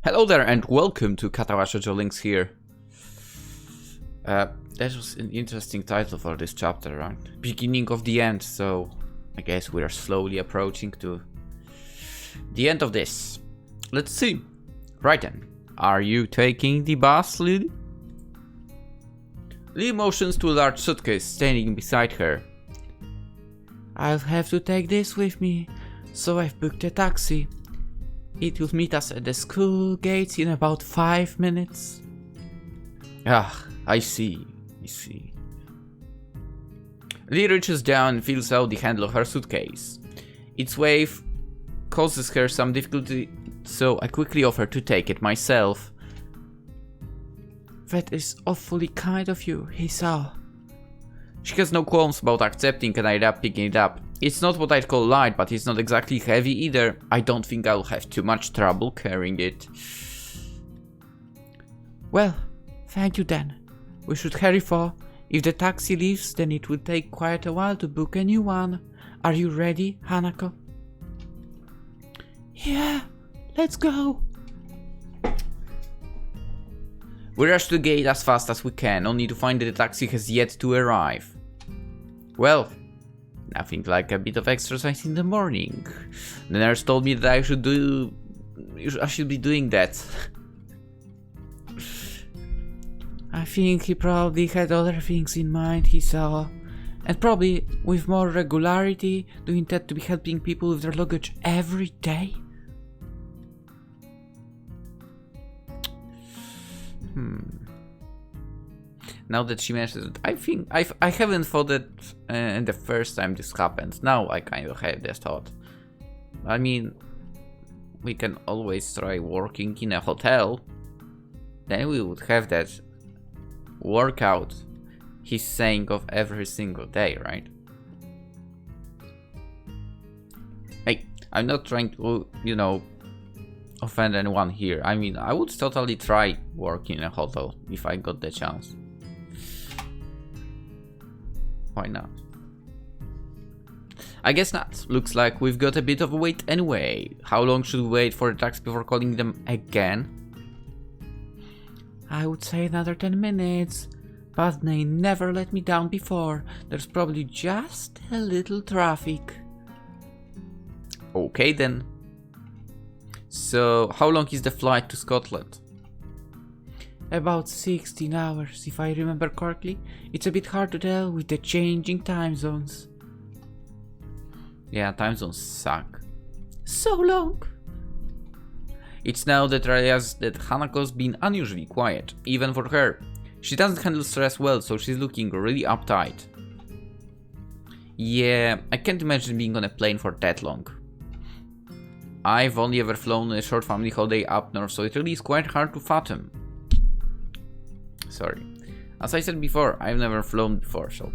Hello there and welcome to Katawa Shoujo, Lynx here. That was an interesting title for this chapter, right? Beginning of the end, so I guess we are slowly approaching to the end of this. Let's see. Right then, are you taking the bus, Lily? Lily motions to a large suitcase standing beside her. I'll have to take this with me, so I've booked a taxi. It will meet us at the school gates in about 5 minutes. Ah, I see. Lee reaches down and feels out the handle of her suitcase. Its weight causes her some difficulty, so I quickly offer to take it myself. That is awfully kind of you, Hisao. She has no qualms about accepting and I end up picking it up. It's not what I'd call light, but it's not exactly heavy either. I don't think I'll have too much trouble carrying it. Well, thank you then. We should hurry for. If the taxi leaves, then it will take quite a while to book a new one. Are you ready, Hanako? Yeah, let's go. We rush to the gate as fast as we can, only to find that the taxi has yet to arrive. Well, nothing like a bit of exercise in the morning. The nurse told me that I should be doing that. I think he probably had other things in mind, Hisao. And probably with more regularity, do you intend to be helping people with their luggage every day? Now that she mentions it, I think I haven't thought that the first time this happened. Now I kind of have this thought. I mean, we can always try working in a hotel. Then we would have that workout he's saying of every single day, right? Hey, I'm not trying to, offend anyone here. I mean, I would totally try working in a hotel if I got the chance. Why not? I guess not. Looks like we've got a bit of a wait anyway. How long should we wait for the taxi before calling them again? I would say another 10 minutes. But they never let me down before. There's probably just a little traffic. Okay then. So, how long is the flight to Scotland? About 16 hours, if I remember correctly. It's a bit hard to tell with the changing time zones. Yeah, time zones suck. So long! It's now that I realize that Hanako's been unusually quiet, even for her. She doesn't handle stress well, so she's looking really uptight. Yeah, I can't imagine being on a plane for that long. I've only ever flown a short family holiday up north, so it really is quite hard to fathom. Sorry. As I said before, I've never flown before, so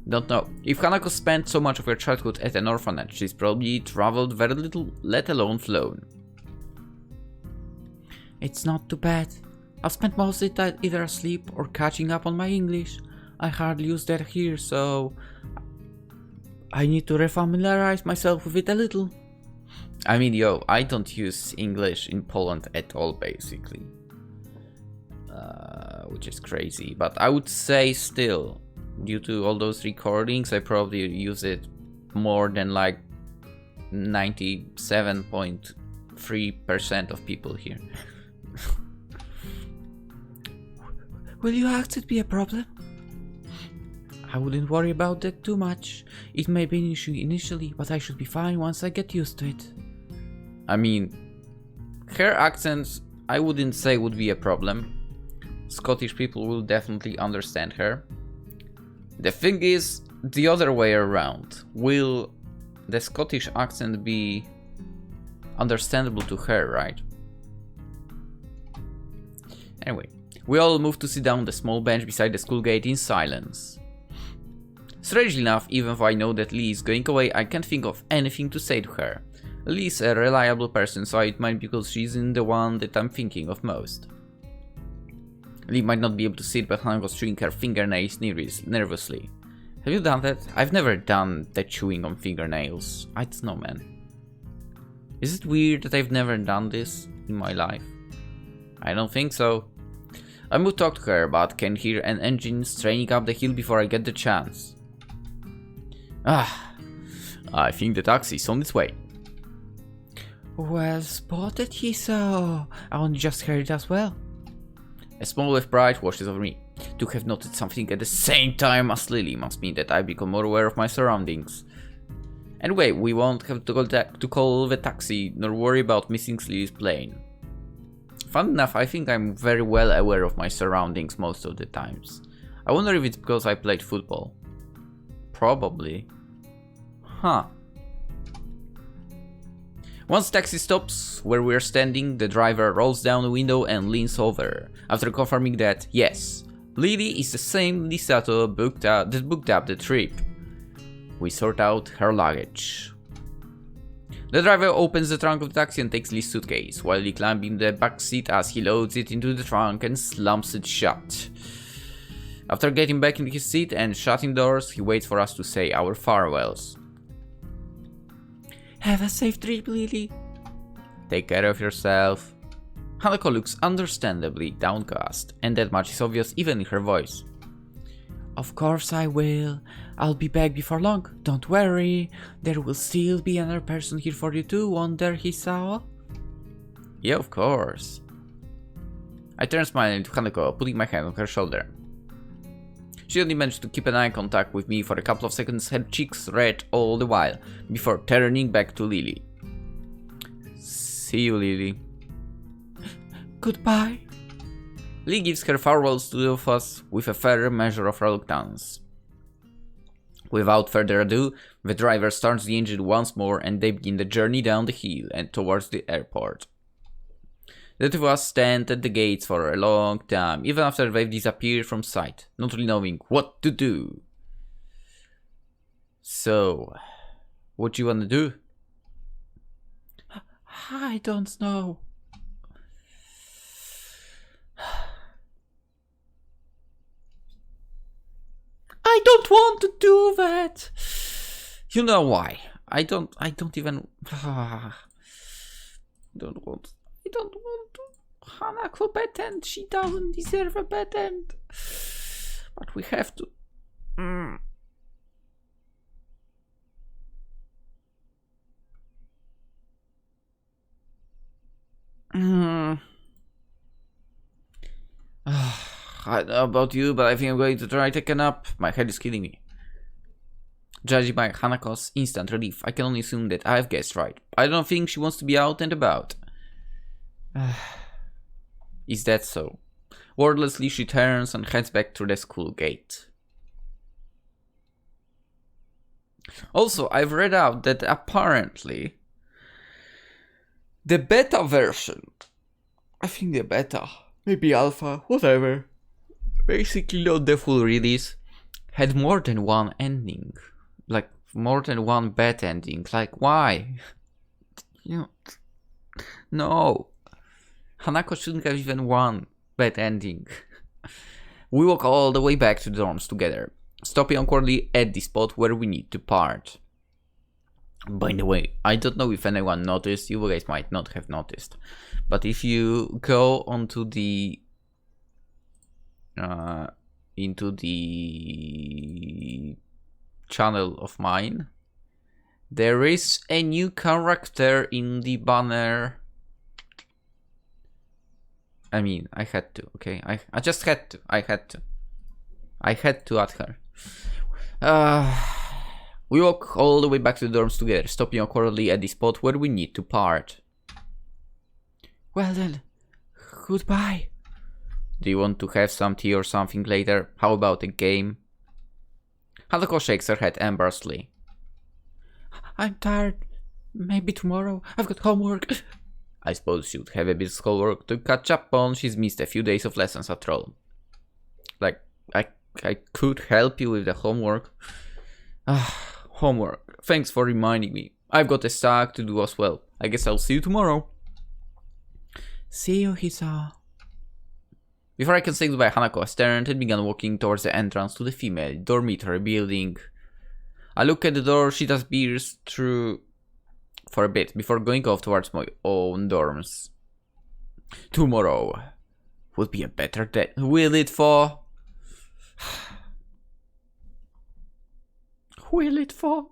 don't know. If Hanako spent so much of her childhood at an orphanage, she's probably traveled very little, let alone flown. It's not too bad. I've spent most of it either asleep or catching up on my English. I hardly use that here, so I need to refamiliarize myself with it a little. I mean, I don't use English in Poland at all, basically. Which is crazy, but I would say still, due to all those recordings, I probably use it more than like 97.3% of people here. Will your accent be a problem? I wouldn't worry about that too much. It may be an issue initially, but I should be fine once I get used to it. I mean, her accent I wouldn't say would be a problem. Scottish people will definitely understand her. The thing is the other way around. Will the Scottish accent be understandable to her, right? Anyway, we all move to sit down on the small bench beside the school gate in silence. Strangely enough, even though I know that Lee is going away, I can't think of anything to say to her. Lee is a reliable person, so it might be because she's in the one that I'm thinking of most. Lee might not be able to sit, but Hanako's chewing her fingernails nervously. Have you done that? I've never done the chewing on fingernails. I don't know, man. Is it weird that I've never done this in my life? I don't think so. I move to talk to her, but can hear an engine straining up the hill before I get the chance. I think the taxi is on its way. Well spotted, Hisao. I only just heard it as well. A smile of pride washes over me. To have noted something at the same time as Lily must mean that I've become more aware of my surroundings. Anyway, we won't have to call the taxi, nor worry about missing Lily's plane. Fun enough, I think I'm very well aware of my surroundings most of the times. I wonder if it's because I played football. Probably. Huh. Once the taxi stops where we're standing, the driver rolls down the window and leans over, after confirming that, yes, Lily is the same Lisato that booked up the trip. We sort out her luggage. The driver opens the trunk of the taxi and takes Lily's suitcase, while he climbs in the back seat as he loads it into the trunk and slams it shut. After getting back in his seat and shutting doors, he waits for us to say our farewells. Have a safe trip, Lily. Take care of yourself. Hanako looks understandably downcast, and that much is obvious even in her voice. Of course I will. I'll be back before long. Don't worry. There will still be another person here for you too, won't there, Hisao? Yeah, of course. I turn smiling to Hanako, putting my hand on her shoulder. She only managed to keep an eye contact with me for a couple of seconds, her cheeks red all the while, before turning back to Lily. See you, Lily. Goodbye. Lily gives her farewells to the of us with a fair measure of reluctance. Without further ado, the driver starts the engine once more and they begin the journey down the hill and towards the airport. The two of us stand at the gates for a long time, even after they've disappeared from sight, not really knowing what to do. So, what do you want to do? I don't know. I don't want to do that. You know why? I don't even. I don't want to. Hanako bad end. She doesn't deserve a bad end. But we have to. I don't know about you, but I think I'm going to try taking up. My head is killing me. Judging by Hanako's instant relief, I can only assume that I've guessed right. I don't think she wants to be out and about. Is that so? Wordlessly, she turns and heads back through the school gate. Also, I've read out that apparently the beta version, I think the beta, maybe alpha, whatever, basically not the full release, had more than one ending. Like, more than one bad ending. Like, why? No. Hanako shouldn't have even one bad ending. We walk all the way back to the dorms together, stopping awkwardly at the spot where we need to part. By the way, I don't know if anyone noticed, you guys might not have noticed, but if you go onto the into the channel of mine, there is a new character in the banner. I mean, I had to, okay? I just had to. I had to add her. We walk all the way back to the dorms together, stopping awkwardly at the spot where we need to part. Well then, goodbye. Do you want to have some tea or something later? How about a game? Hanako shakes her head embarrassedly. I'm tired. Maybe tomorrow. I've got homework. I suppose she would have a bit of schoolwork to catch up on. She's missed a few days of lessons after all. Like, I could help you with the homework. Homework. Thanks for reminding me. I've got a stack to do as well. I guess I'll see you tomorrow. See you, Hisao. Before I can say goodbye, Hanako has turned and began walking towards the entrance to the female dormitory building. I look at the door she does pierce through for a bit before going off towards my own dorms. Tomorrow will be a better day. Will it for? Will it for?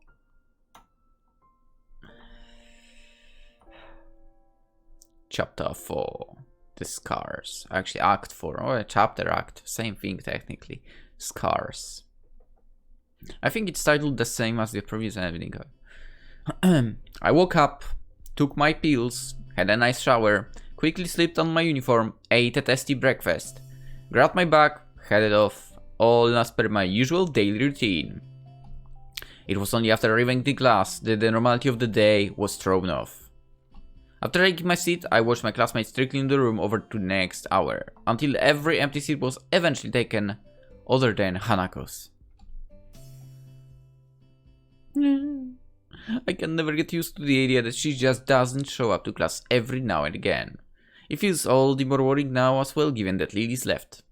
Chapter 4. The Scars. Actually, Act 4. Or Chapter Act. Same thing, technically. Scars. I think it's titled the same as the previous evening. I woke up, took my pills, had a nice shower, quickly slipped on my uniform, ate a tasty breakfast, grabbed my bag, headed off, all as per my usual daily routine. It was only after arriving to class that the normality of the day was thrown off. After taking my seat, I watched my classmates trickling the room over to the next hour, until every empty seat was eventually taken, other than Hanako's. I can never get used to the idea that she just doesn't show up to class every now and again. It feels all the more worrying now as well, given that Lily's left.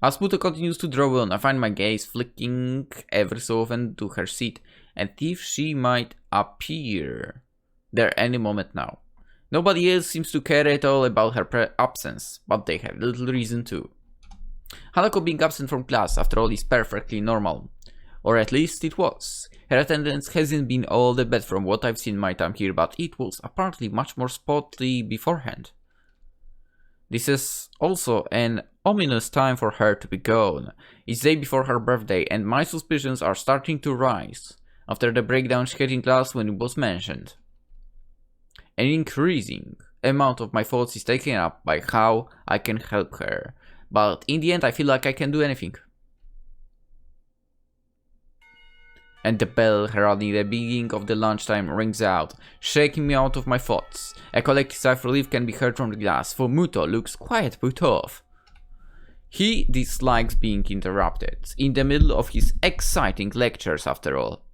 As Muto continues to draw on, I find my gaze flicking ever so often to her seat, and if she might appear there any moment now. Nobody else seems to care at all about her absence, but they have little reason to. Hanako being absent from class, after all, is perfectly normal. Or at least it was. Her attendance hasn't been all that bad from what I've seen my time here, but it was apparently much more spotty beforehand. This is also an ominous time for her to be gone. It's the day before her birthday, and my suspicions are starting to rise after the breakdown she had in class when it was mentioned. An increasing amount of my thoughts is taken up by how I can help her, but in the end I feel like I can do anything. And the bell heralding the beginning of the lunchtime rings out, shaking me out of my thoughts. A collective sigh of relief can be heard from the class, for Muto looks quite put off. He dislikes being interrupted, in the middle of his exciting lectures after all.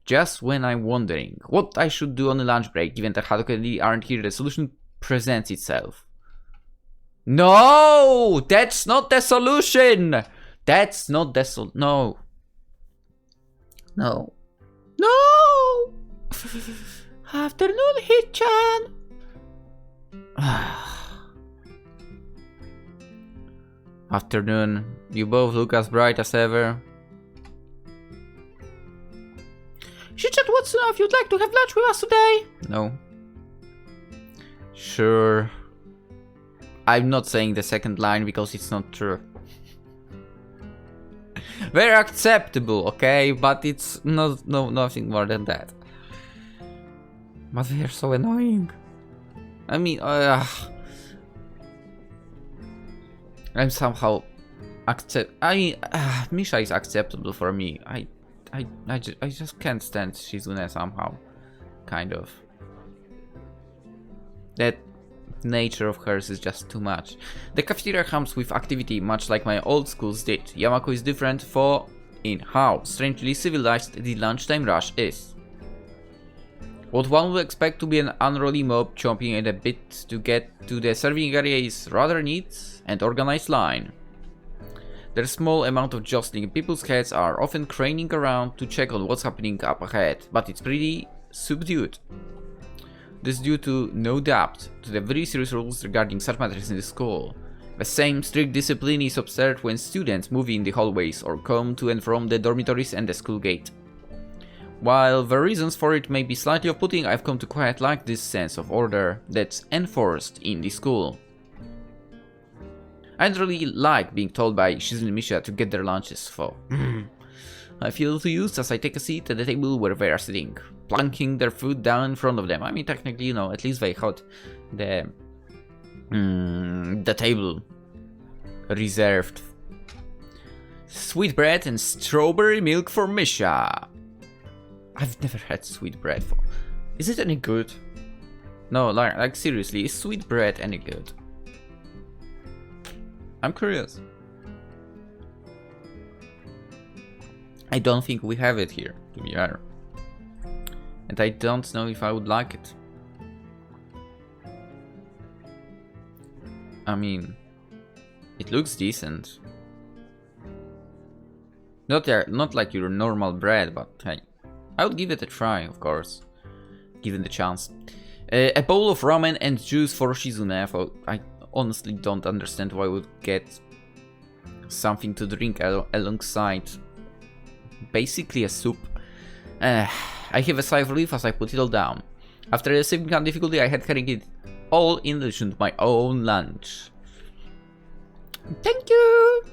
Just when I'm wondering what I should do on the lunch break, given that Hanako and Lee aren't here, the solution presents itself. No! That's not the solution! That's not the no. No. No! Afternoon, Hit-chan! Afternoon. You both look as bright as ever. Hit-chan wants to know if you'd like to have lunch with us today. No. Sure. I'm not saying the second line because it's not true. Very acceptable, okay, but it's nothing more than that. But they're so annoying. I mean, I'm somehow Misha is acceptable for me. I just can't stand Shizune somehow, kind of. That nature of hers is just too much. The cafeteria hums with activity, much like my old schools did. Yamaku is different in how strangely civilized the lunchtime rush is. What one would expect to be an unruly mob chomping at a bit to get to the serving area is rather neat and organized line. There's a small amount of jostling, and people's heads are often craning around to check on what's happening up ahead, but it's pretty subdued. This is due to, no doubt, to the very serious rules regarding such matters in the school. The same strict discipline is observed when students move in the hallways or come to and from the dormitories and the school gate. While the reasons for it may be slightly off-putting, I've come to quite like this sense of order that's enforced in the school. I don't really like being told by Shizune and Misha to get their lunches for. I feel too used as I take a seat at the table where they are sitting, plunking their food down in front of them. I mean, technically, you know, at least they had the table reserved. Sweet bread and strawberry milk for Misha. I've never had sweet bread for. Is it any good? No, like seriously, is sweet bread any good? I'm curious. I don't think we have it here, to be honest. And I don't know if I would like it. I mean, it looks decent. Not like your normal bread, but hey, I would give it a try, of course. given the chance. A bowl of ramen and juice for Shizune. I honestly don't understand why I would get something to drink alongside basically a soup. I have a sigh of relief as I put it all down. After a significant difficulty, I had carrying it all in addition to my own lunch. Thank you!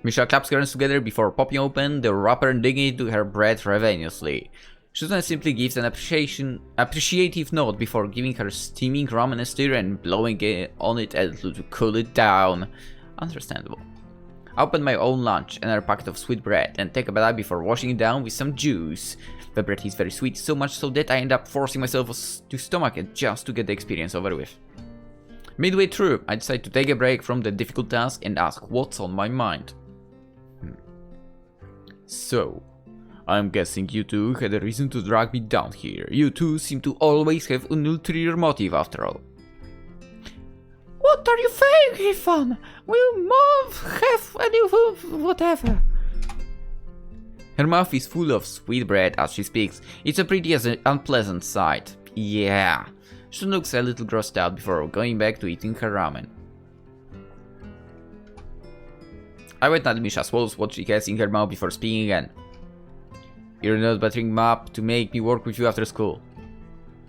Misha claps her hands together before popping open the wrapper and digging into her bread ravenously. Shizune simply gives an appreciative nod before giving her steaming ramen a stir and blowing on it a little to cool it down. Understandable. I open my own lunch, another packet of sweet bread, and take a bite before washing it down with some juice. The bread is very sweet, so much so that I end up forcing myself to stomach it just to get the experience over with. Midway through, I decide to take a break from the difficult task and ask what's on my mind. So, I'm guessing you two had a reason to drag me down here. You two seem to always have an ulterior motive after all. What are you saying, Griffon? We'll have any whatever. Her mouth is full of sweet bread as she speaks. It's a pretty unpleasant sight. Yeah. She looks a little grossed out before going back to eating her ramen. I wait until Misha swallows what she has in her mouth before speaking again. You're not buttering me up to make me work with you after school.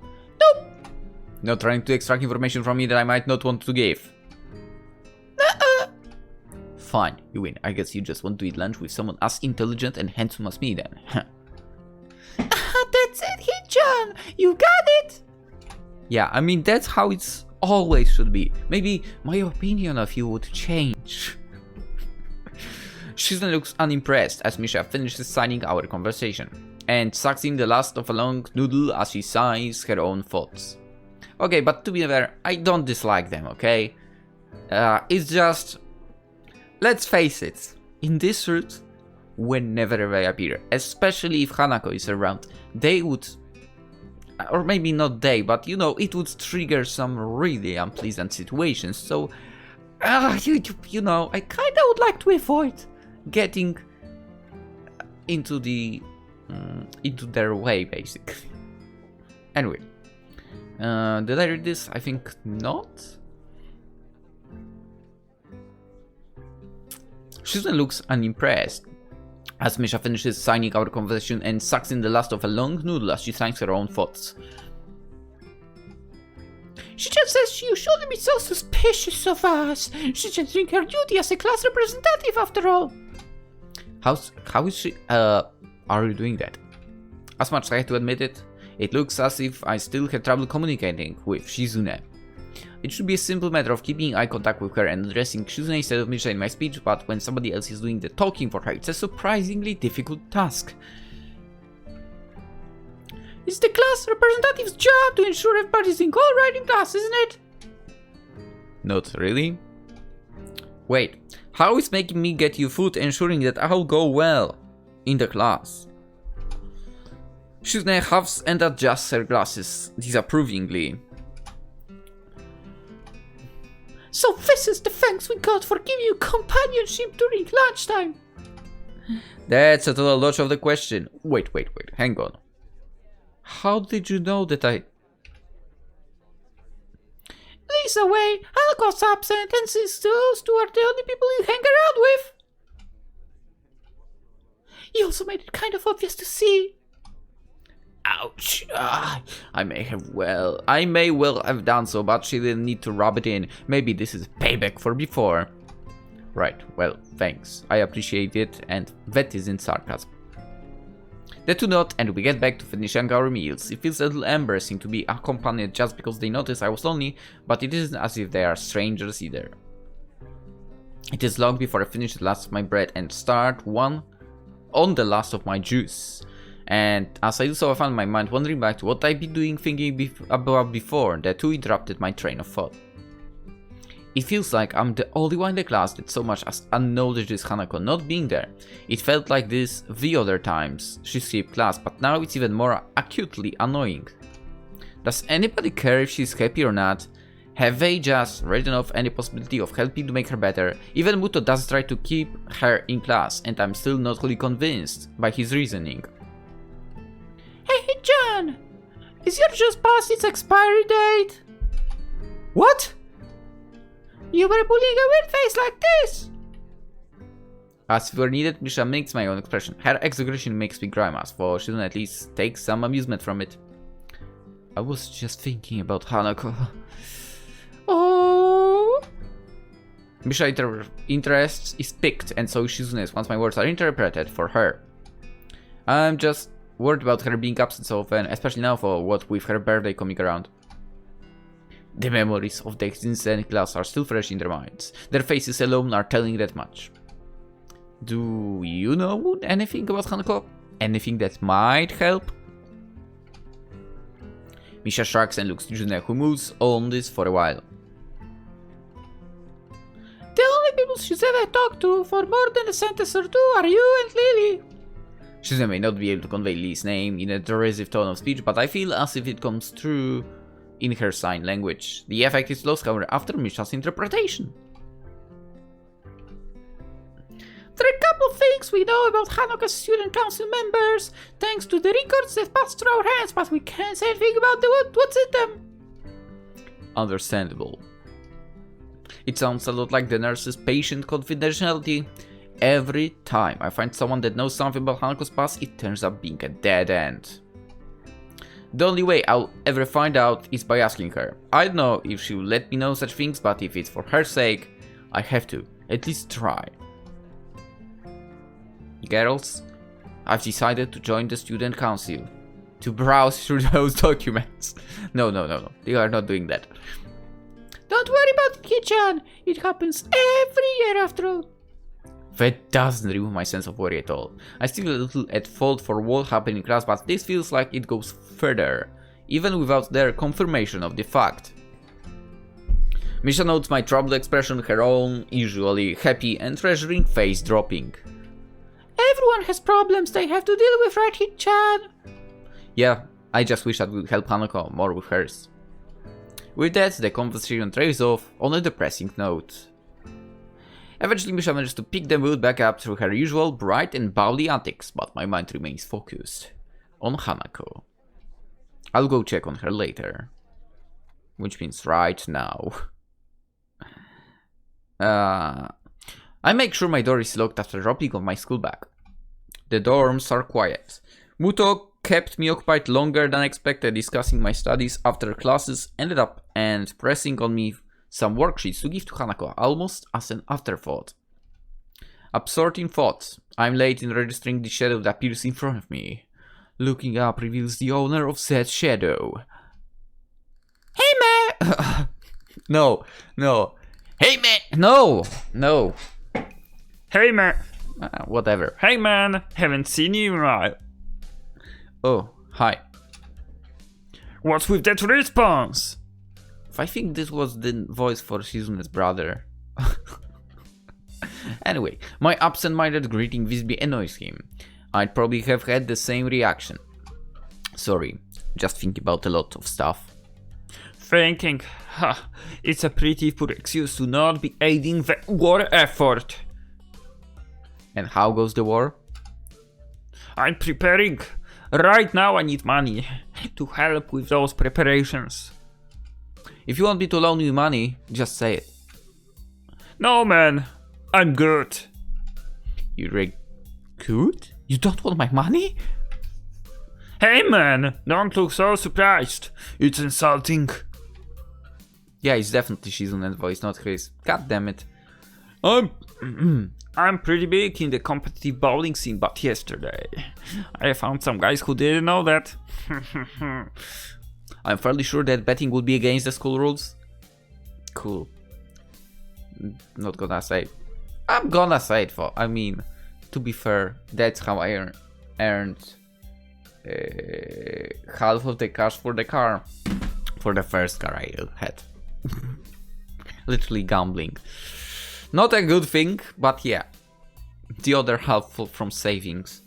Nope. Not trying to extract information from me that I might not want to give. Fine, you win. I guess you just want to eat lunch with someone as intelligent and handsome as me then. That's it, Hichan! You got it! Yeah, I mean, that's how it's always should be. Maybe my opinion of you would change. Shizune looks unimpressed as Misha finishes signing our conversation, and sucks in the last of a long noodle as she sighs her own thoughts. Okay, but to be fair, I don't dislike them, okay? It's just... Let's face it, in this route, whenever they appear, especially if Hanako is around, they would... Or maybe not they, but you know, it would trigger some really unpleasant situations, so... you know, I kinda would like to avoid getting into their way, basically. Anyway, did I read this? I think not. Shizune looks unimpressed as Misha finishes signing our conversation and sucks in the last of a long noodle as she signs her own thoughts. She just says you shouldn't be so suspicious of us. She's just doing her duty as a class representative after all. How is she, are you doing that? As much as I have to admit it, it looks as if I still have trouble communicating with Shizune. It should be a simple matter of keeping eye contact with her and addressing Shizune instead of Misha in my speech, but when somebody else is doing the talking for her, it's a surprisingly difficult task. It's the class representative's job to ensure everybody's doing all right in class, isn't it? Not really. Wait, how is making me get you food ensuring that I'll go well in the class? Shizune huffs and adjusts her glasses disapprovingly. So this is the thanks we got for giving you companionship during lunchtime. That's a total dodge of the question. Wait, hang on. How did you know that I... Lisa's away, Hanako's absent, and since those two are the only people you hang around with. You also made it kind of obvious to see. Ouch. I may well have done so, but she didn't need to rub it in. Maybe this is payback for before. Right, well, thanks. I appreciate it, and that isn't sarcasm. The two nod, and we get back to finishing our meals. It feels a little embarrassing to be accompanied just because they notice I was lonely, but it isn't as if they are strangers either. It is long before I finish the last of my bread and start on the last of my juice. And as I do so, I found my mind wandering back to what I'd been doing thinking about before. The two interrupted my train of thought. It feels like I'm the only one in the class that so much as acknowledges Hanako not being there. It felt like this the other times she skipped class, but now it's even more acutely annoying. Does anybody care if she's happy or not? Have they just written off any possibility of helping to make her better? Even Muto does try to keep her in class, and I'm still not fully convinced by his reasoning. Hey, John! Is yours just past its expiry date? What? You were pulling a weird face like this! As if were needed, Misha makes my own expression. Her exaggeration makes me grimace, for she doesn't at least take some amusement from it. I was just thinking about Hanako. Oh! Misha interest is piqued, and so is Shizune's once my words are interpreted for her. I'm just worried about her being absent so often, especially now for what with her birthday coming around. The memories of the instant class are still fresh in their minds. Their faces alone are telling that much. Do you know anything about Hanako? Anything that might help? Misha shrugs and looks to June, who moves on this for a while. The only people she's ever talked to for more than a sentence or two are you and Lily. Shizune may not be able to convey Lily's name in a derisive tone of speech, but I feel as if it comes through in her sign language. The effect is lost, however, after Misha's interpretation. There are a couple of things we know about Hanako's student council members, thanks to the records that passed through our hands, but we can't say anything about what's in them. Understandable. It sounds a lot like the nurse's patient confidentiality. Every time I find someone that knows something about Hanako's past, it turns up being a dead end. The only way I'll ever find out is by asking her. I don't know if she will let me know such things, but if it's for her sake, I have to at least try. Girls, I've decided to join the student council. To browse through those documents. No, they are not doing that. Don't worry about it, Kichan. It happens every year after all. That doesn't remove my sense of worry at all. I'm still a little at fault for what happened in class, but this feels like it goes further, even without their confirmation of the fact. Misha notes my troubled expression, her own usually happy and treasuring face dropping. Everyone has problems they have to deal with, right, Hit-chan? Yeah, I just wish I could help Hanako more with hers. With that, the conversation trails off on a depressing note. Eventually, Misha manages to pick the mood back up through her usual bright and bubbly antics, but my mind remains focused on Hanako. I'll go check on her later. Which means right now. I make sure my door is locked after dropping off my school bag. The dorms are quiet. Muto kept me occupied longer than expected discussing my studies after classes ended up and pressing on me some worksheets to give to Hanako almost as an afterthought. Absorbed in thought, I'm late in registering the shadow that appears in front of me. Looking up reveals the owner of said shadow. Hey man! No. Hey man! No! Hey man! Whatever. Hey man! Haven't seen you in a while. Oh, hi. What's with that response? I think this was the voice for Shizune's brother. Anyway, my absent-minded greeting visibly annoys him. I'd probably have had the same reaction. Sorry, just thinking about a lot of stuff. Thinking, it's a pretty poor excuse to not be aiding the war effort. And how goes the war? I'm preparing. Right now I need money to help with those preparations. If you want me to loan you money, just say it. No man, I'm good. You're good? You don't want my money? Hey man, don't look so surprised. It's insulting. Yeah, it's definitely Shizune's voice, not his. God damn it. I'm pretty big in the competitive bowling scene, but yesterday I found some guys who didn't know that. I'm fairly sure that betting would be against the school rules. Cool. Not gonna say it. I'm gonna say it to be fair, that's how I earned half of the cash for the car. For the first car I had. Literally gambling. Not a good thing, but yeah. The other half from savings.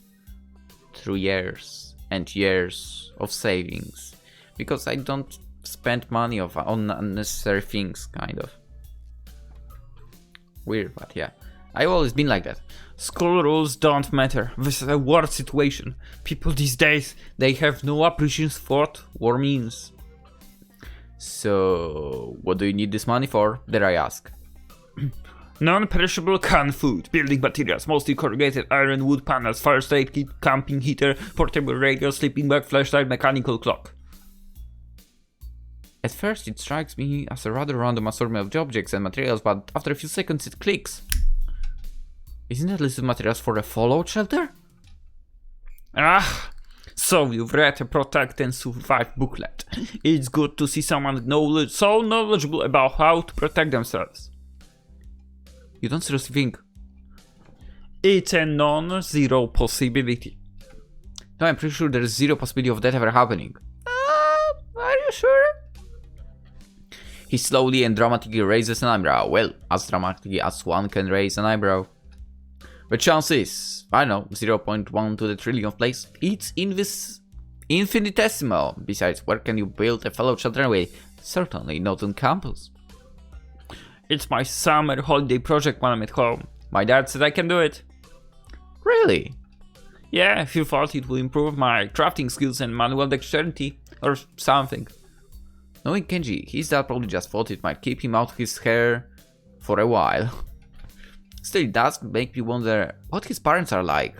Through years and years of savings. Because I don't spend money on unnecessary things, kind of. Weird, but yeah. I've always been like that. School rules don't matter. This is a war situation. People these days, they have no appreciation for what war means. So, what do you need this money for? Dare I ask? Non-perishable canned food, building materials, mostly corrugated iron, wood panels, first aid kit, camping heater, portable radio, sleeping bag, flashlight, mechanical clock. At first it strikes me as a rather random assortment of objects and materials, but after a few seconds it clicks. Isn't that list of materials for a fallout shelter? Ah, so you've read a Protect and Survive booklet. It's good to see someone so knowledgeable about how to protect themselves. You don't seriously think? It's a non-zero possibility. No, I'm pretty sure there's zero possibility of that ever happening. Are you sure? He slowly and dramatically raises an eyebrow. Well, as dramatically as one can raise an eyebrow. The chance is, I don't know, 0.1 to the trillionth place. It's infinitesimal. Besides, where can you build a fallout shelter anyway? Certainly not on campus. It's my summer holiday project when I'm at home. My dad said I can do it. Really? Yeah, he thought it would improve my crafting skills and manual dexterity, or something. Knowing Kenji, his dad probably just thought it might keep him out of his hair for a while. Still, it does make me wonder what his parents are like.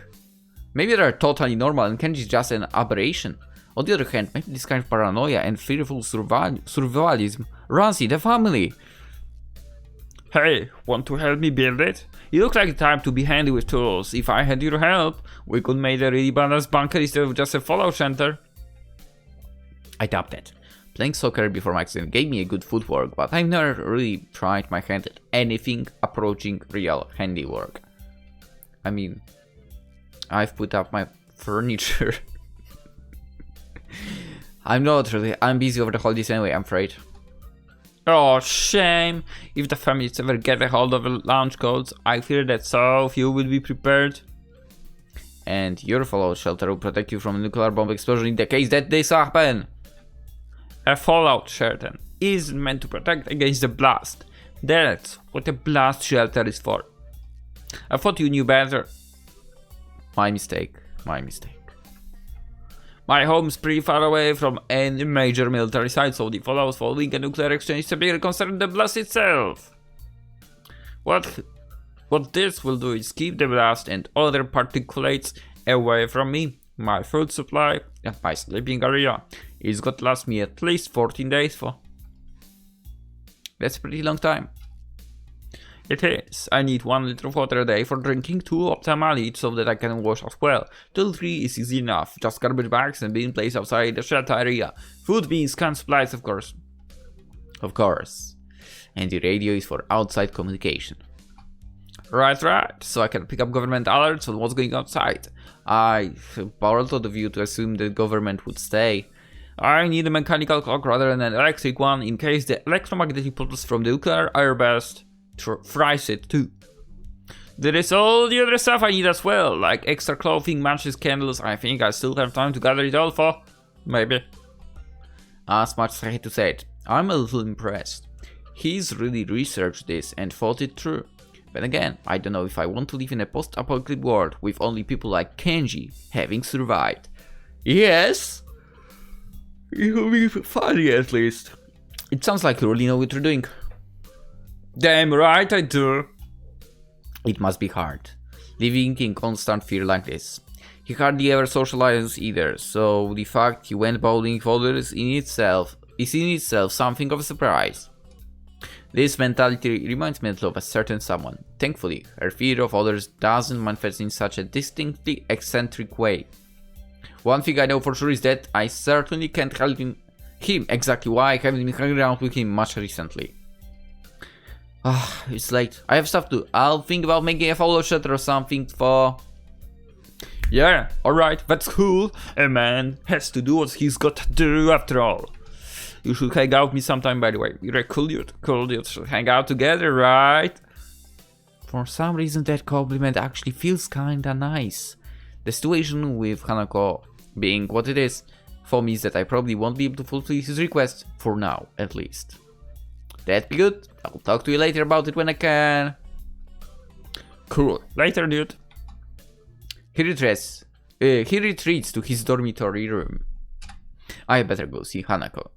Maybe they're totally normal and Kenji's just an aberration. On the other hand, maybe this kind of paranoia and fearful survivalism runs in the family. Hey, want to help me build it? You look like the type to be handy with tools. If I had your help, we could make a really balanced bunker instead of just a fallout shelter. I doubt that. Playing soccer before my accident gave me a good footwork, but I've never really tried my hand at anything approaching real handiwork. I mean, I've put up my furniture. I'm busy over the holidays anyway, I'm afraid. Oh, shame. If the families ever get a hold of the launch codes, I fear that so few will be prepared. And your fallout shelter will protect you from a nuclear bomb explosion in the case that this happen. A fallout shelter isn't meant to protect against the blast. That's what a blast shelter is for. I thought you knew better. My mistake. My home's pretty far away from any major military site, so the fallout following a nuclear exchange is a bigger concern than the blast itself. What this will do is keep the blast and other particulates away from me. My food supply and my sleeping area is going to last me at least 14 days for. That's a pretty long time. It is. I need 1 liter of water a day for drinking, 2 optimally so that I can wash as well. Till 3 is easy enough. Just garbage bags and being placed outside the shelter area. Food, beans, canned supplies, of course. Of course. And the radio is for outside communication. Right. So I can pick up government alerts on what's going outside. I borrowed of you to assume the government would stay. I need a mechanical clock rather than an electric one in case the electromagnetic pulse from the nuclear airburst fries it too. There is all the other stuff I need as well, like extra clothing, matches, candles. I think I still have time to gather it all for. Maybe. As much as I hate to say it, I'm a little impressed. He's really researched this and thought it through. But again, I don't know if I want to live in a post-apocalyptic world with only people like Kenji having survived. Yes? It will be funny at least. It sounds like you really know what you're doing. Damn right I do. It must be hard, living in constant fear like this. He hardly ever socializes either, so the fact he went bowling with others is in itself something of a surprise. This mentality reminds me of a certain someone. Thankfully, her fear of others doesn't manifest in such a distinctly eccentric way. One thing I know for sure is that I certainly can't tell him exactly why I haven't been hanging around with him much recently. It's late. I have stuff to do. I'll think about making a fallout shelter or something for... Yeah, alright, that's cool. A man has to do what he's got to do after all. You should hang out with me sometime, by the way. You're a cool dude should hang out together, right? For some reason that compliment actually feels kinda nice. The situation with Hanako being what it is, for me is that I probably won't be able to fulfill his request, for now at least. That'd be good. I'll talk to you later about it when I can. Cool. Later, dude. He retreats to his dormitory room. I better go see Hanako.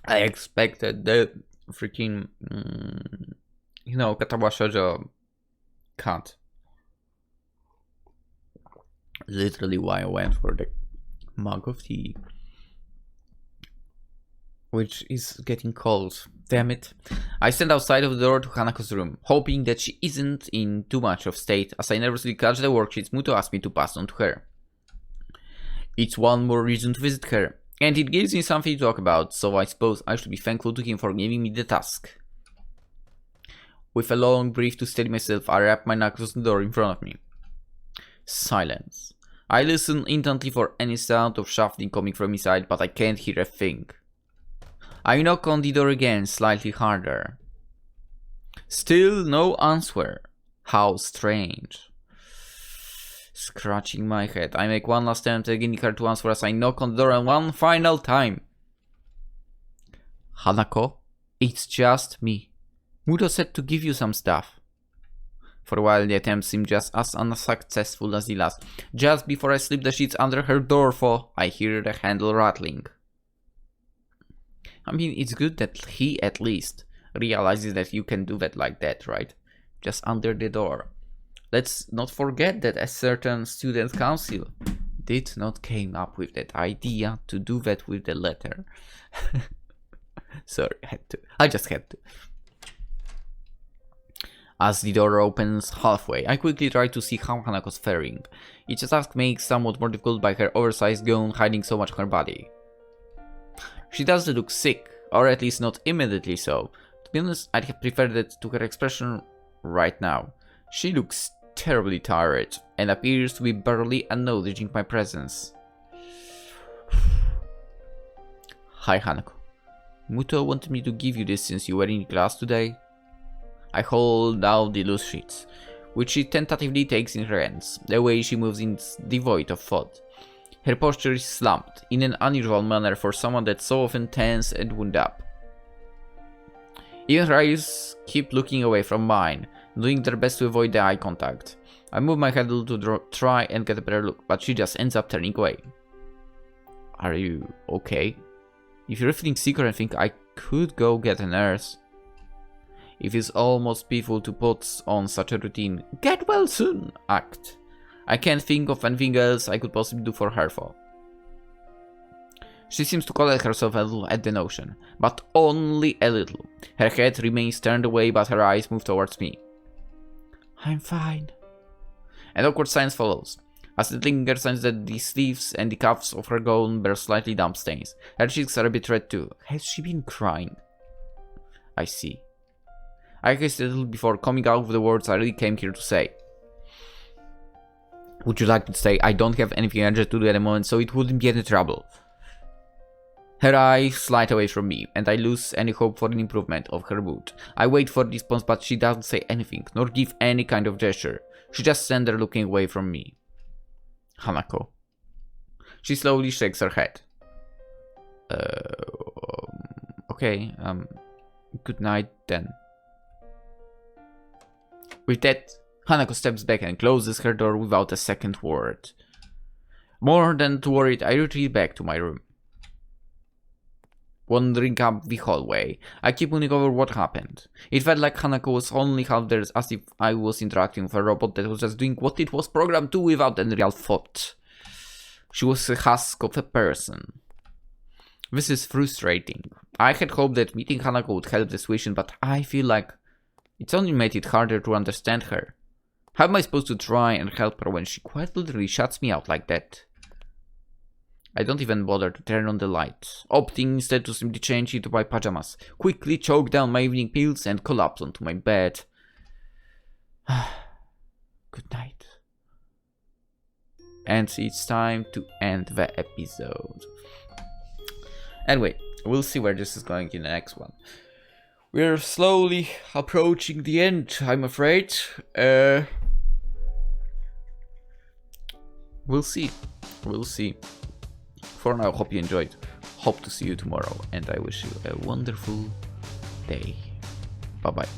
I expected the freaking, Katawa Shoujo cut. Literally why I went for the mug of tea. Which is getting cold. Damn it. I stand outside of the door to Hanako's room, hoping that she isn't in too much of state. As I nervously clutch the worksheets Muto asked me to pass on to her. It's one more reason to visit her, and it gives me something to talk about, so I suppose I should be thankful to him for giving me the task. With a long breath to steady myself, I wrap my knuckles on the door in front of me. Silence. I listen intently for any sound of shuffling coming from inside, but I can't hear a thing. I knock on the door again, slightly harder. Still no answer. How strange. Scratching my head, I make one last attempt at getting her to answer as I knock on the door one final time. Hanako, it's just me. Muto said to give you some stuff. For a while the attempt seemed just as unsuccessful as the last. Just before I slip the sheets under her door for, I hear the handle rattling. I mean, it's good that he at least realizes that you can do that like that, right? Just under the door. Let's not forget that a certain student council did not came up with that idea to do that with the letter. Sorry, I just had to. As the door opens halfway, I quickly try to see how Hanako's faring. Each task makes somewhat more difficult by her oversized gown hiding so much of her body. She doesn't look sick, or at least not immediately so. To be honest, I'd have preferred that to her expression right now. She looks terribly tired, and appears to be barely acknowledging my presence. Hi Hanako. Muto wanted me to give you this since you were in class today. I hold out the loose sheets, which she tentatively takes in her hands. The way she moves is devoid of thought. Her posture is slumped, in an unusual manner for someone that's so often tense and wound up. Even her eyes keep looking away from mine, doing their best to avoid the eye contact. I move my head a little to try and get a better look, but she just ends up turning away. Are you okay? If you're feeling sick or anything, I could go get a nurse. It is almost painful to put on such a routine "get well soon" act. I can't think of anything else I could possibly do for her for. She seems to collect herself a little at the notion, but only a little. Her head remains turned away, but her eyes move towards me. I'm fine. An awkward silence follows. As it lingers, signs that the sleeves and the cuffs of her gown bear slightly damp stains. Her cheeks are a bit red too. Has she been crying? I see. I hesitated a little before coming out with the words I really came here to say. Would you like me to say I don't have anything urgent to do at the moment, so it wouldn't be any trouble? Her eyes slide away from me, and I lose any hope for an improvement of her mood. I wait for the response, but she doesn't say anything, nor give any kind of gesture. She just stands there looking away from me. Hanako. She slowly shakes her head. Okay, good night then. With that, Hanako steps back and closes her door without a second word. More than worried, I retreat back to my room. Wandering up the hallway, I keep mulling over what happened. It felt like Hanako was only half there, as if I was interacting with a robot that was just doing what it was programmed to without any real thought. She was a husk of a person. This is frustrating. I had hoped that meeting Hanako would help the situation, but I feel like it's only made it harder to understand her. How am I supposed to try and help her when she quite literally shuts me out like that? I don't even bother to turn on the light, opting instead to simply change into my pajamas, quickly choke down my evening pills and collapse onto my bed. Good night. And it's time to end the episode. Anyway, we'll see where this is going in the next one. We're slowly approaching the end, I'm afraid. We'll see. We'll see. For now, hope you enjoyed. Hope to see you tomorrow, and I wish you a wonderful day. Bye bye.